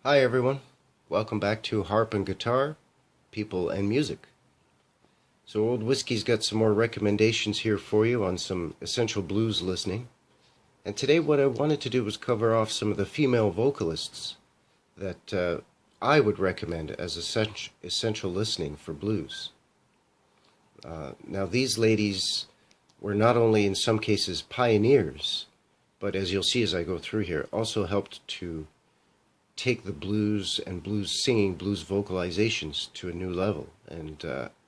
Hi everyone, welcome back to Harp and Guitar, People and Music. So Old Whiskey's got some more recommendations here for you on some essential blues listening. And today what I wanted to do was cover off some of the female vocalists that I would recommend as essential listening for blues. Now these ladies were not only in some cases pioneers, but as you'll see as I go through here, also helped to take the blues and blues singing, blues vocalizations to a new level and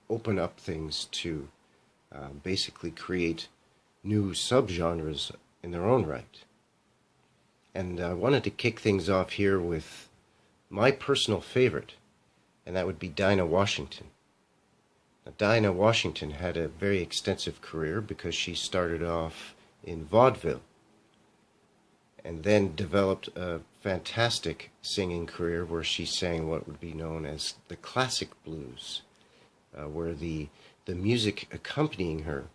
open up things to basically create new subgenres in their own right. And I wanted to kick things off here with my personal favorite, and that would be Dinah Washington. Now, Dinah Washington had a very extensive career because she started off in vaudeville and then developed a fantastic singing career where she sang what would be known as the classic blues, where the music accompanying her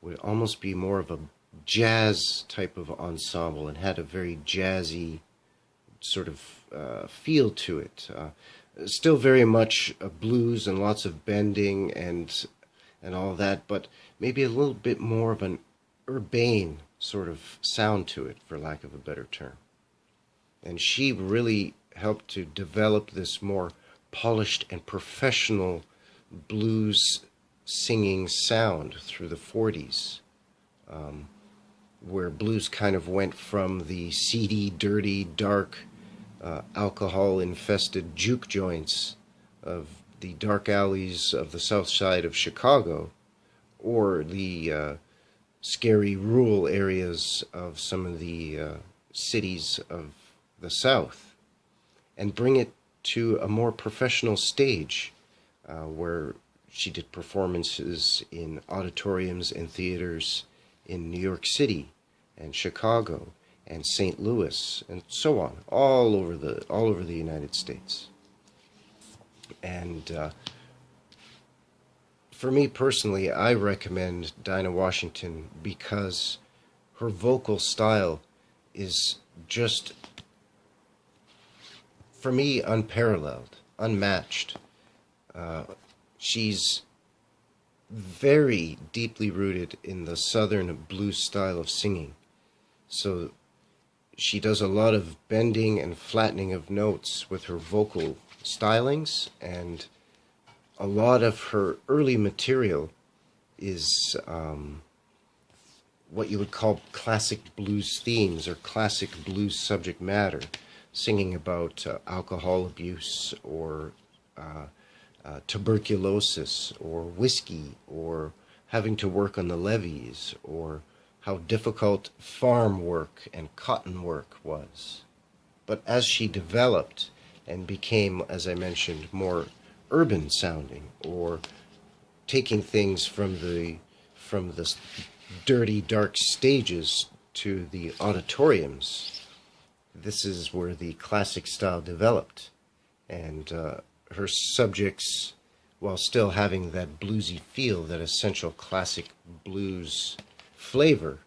would almost be more of a jazz type of ensemble and had a very jazzy sort of feel to it. Still very much a blues and lots of bending and all that, but maybe a little bit more of an urbane sort of sound to it, for lack of a better term. And she really helped to develop this more polished and professional blues singing sound through the 40s, where blues kind of went from the seedy, dirty, dark, alcohol-infested juke joints of the dark alleys of the south side of Chicago, or the scary rural areas of some of the cities of the South, and bring it to a more professional stage where she did performances in auditoriums and theaters in New York City and Chicago and St. Louis and so on, all over the United States. And for me personally, I recommend Dinah Washington because her vocal style is just, for me, unparalleled, unmatched. She's very deeply rooted in the Southern blues style of singing. So she does a lot of bending and flattening of notes with her vocal stylings, and a lot of her early material is what you would call classic blues themes or classic blues subject matter, singing about alcohol abuse or tuberculosis or whiskey or having to work on the levees or how difficult farm work and cotton work was. But as she developed and became, as I mentioned, more urban sounding, or taking things from the dirty, dark stages to the auditoriums, this is where the classic style developed. And her subjects, while still having that bluesy feel, that essential classic blues flavor,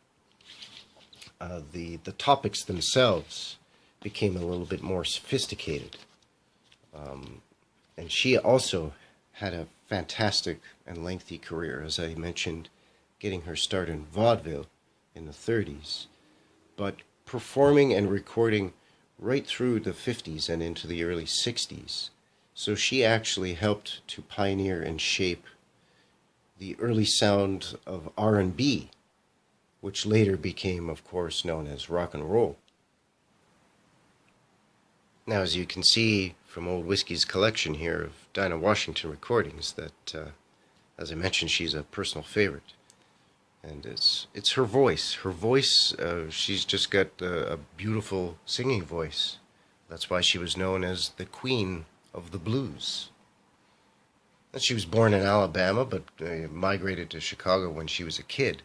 the topics themselves became a little bit more sophisticated. And she also had a fantastic and lengthy career, as I mentioned, getting her start in vaudeville in the 30s, but performing and recording right through the 50s and into the early 60s. So she actually helped to pioneer and shape the early sound of R&B, which later became, of course, known as rock and roll. Now, as you can see from Old Whiskey's collection here of Dinah Washington recordings, that, as I mentioned, she's a personal favorite. And it's her voice. Her voice, she's just got a beautiful singing voice. That's why she was known as the Queen of the Blues. And she was born in Alabama, but migrated to Chicago when she was a kid.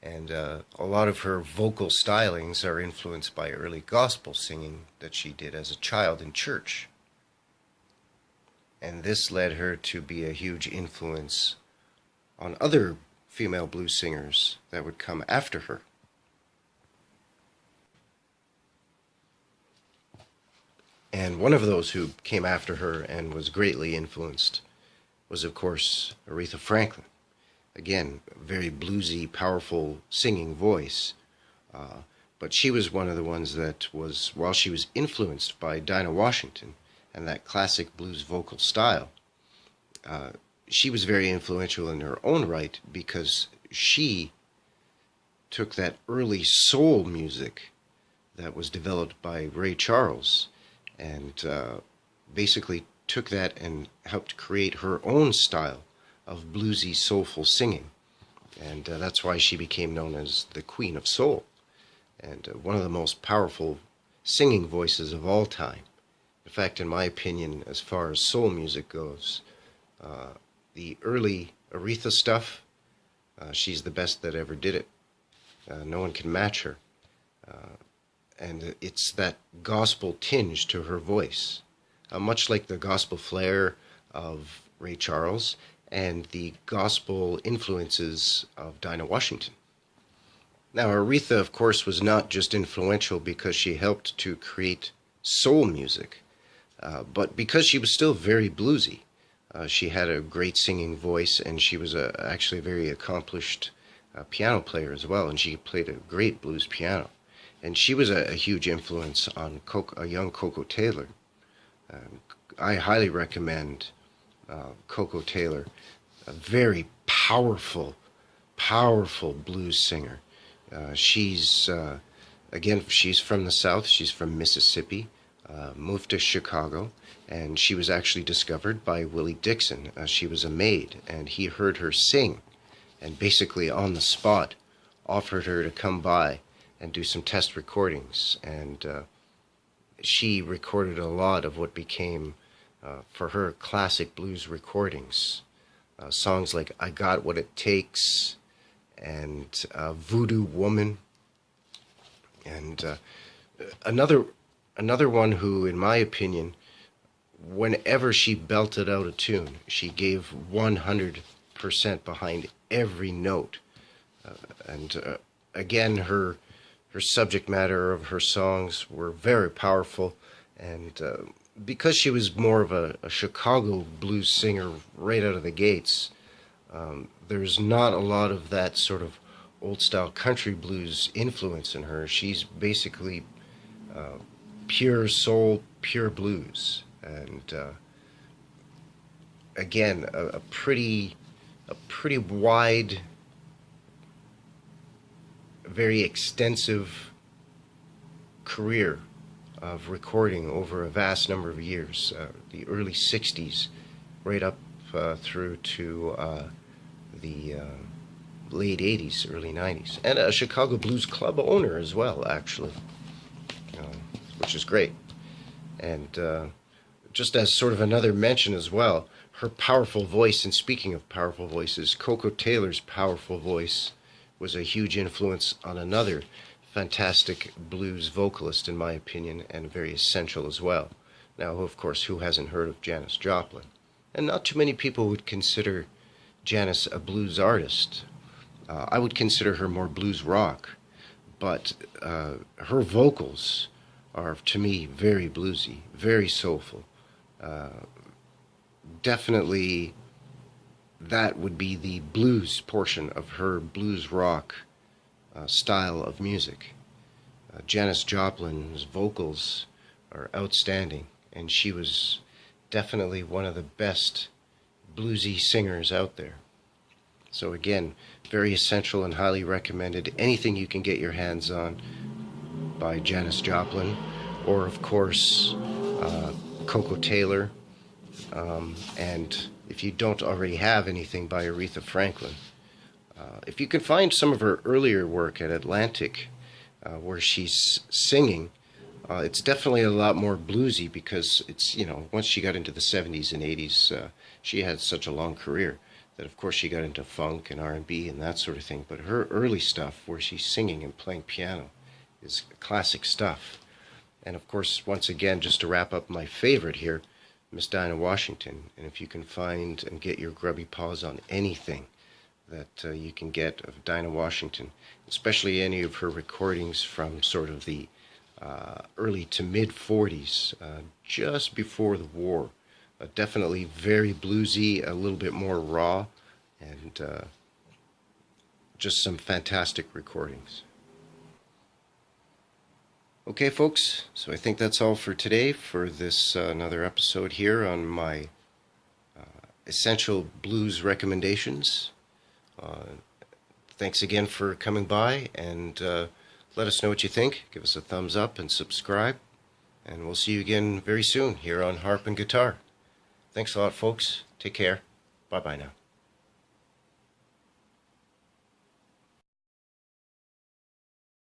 And a lot of her vocal stylings are influenced by early gospel singing that she did as a child in church. And this led her to be a huge influence on other female blues singers that would come after her. And one of those who came after her and was greatly influenced was, of course, Aretha Franklin. Again, very bluesy, powerful singing voice. But she was one of the ones that was, while she was influenced by Dinah Washington and that classic blues vocal style, she was very influential in her own right because she took that early soul music that was developed by Ray Charles and basically took that and helped create her own style of bluesy, soulful singing. And that's why she became known as the Queen of Soul, and one of the most powerful singing voices of all time. In fact, in my opinion, as far as soul music goes, the early Aretha stuff, she's the best that ever did it. No one can match her. And it's that gospel tinge to her voice, much like the gospel flair of Ray Charles and the gospel influences of Dinah Washington. Now, Aretha, of course, was not just influential because she helped to create soul music, but because she was still very bluesy. She had a great singing voice, and she was actually a very accomplished piano player as well, and she played a great blues piano. And she was a huge influence on a young Coco Taylor. I highly recommend Coco Taylor, a very powerful blues singer. She's from the South. She's from Mississippi, moved to Chicago, and she was actually discovered by Willie Dixon. She was a maid, and he heard her sing, and basically on the spot offered her to come by and do some test recordings. And she recorded a lot of what became, for her, classic blues recordings. Songs like I Got What It Takes and Voodoo Woman. And another one who, in my opinion, whenever she belted out a tune, she gave 100% behind every note. Again, her subject matter of her songs were very powerful, and because she was more of a Chicago blues singer right out of the gates, there's not a lot of that sort of old-style country blues influence in her. She's basically pure soul, pure blues, and again, a pretty wide, very extensive career of recording over a vast number of years, the early 60s right up through to the late 80s, early 90s, and a Chicago Blues Club owner as well, actually, which is great. And just as sort of another mention as well, her powerful voice, and speaking of powerful voices, Coco Taylor's powerful voice was a huge influence on another fantastic blues vocalist, in my opinion, and very essential as well. Now, of course, who hasn't heard of Janis Joplin? And not too many people would consider Janis a blues artist. I would consider her more blues rock, but her vocals are, to me, very bluesy, very soulful. Definitely that would be the blues portion of her blues rock style of music. Janis Joplin's vocals are outstanding, and she was definitely one of the best bluesy singers out there. So again, very essential and highly recommended. Anything you can get your hands on by Janis Joplin, or of course Coco Taylor, and if you don't already have anything by Aretha Franklin, if you can find some of her earlier work at Atlantic, where she's singing, it's definitely a lot more bluesy, because it's, once she got into the 70s and 80s, she had such a long career that, of course, she got into funk and R&B and that sort of thing. But her early stuff, where she's singing and playing piano, is classic stuff. And, of course, once again, just to wrap up, my favorite here, Miss Dinah Washington. And if you can find and get your grubby paws on anything that you can get of Dinah Washington, especially any of her recordings from sort of the early to mid-40s, just before the war. Definitely very bluesy, a little bit more raw, and just some fantastic recordings. Okay, folks, so I think that's all for today for this another episode here on my essential blues recommendations. Thanks again for coming by, and let us know what you think. Give us a thumbs up and subscribe, and we'll see you again very soon here on Harp and Guitar. Thanks a lot, folks. Take care. Bye-bye now.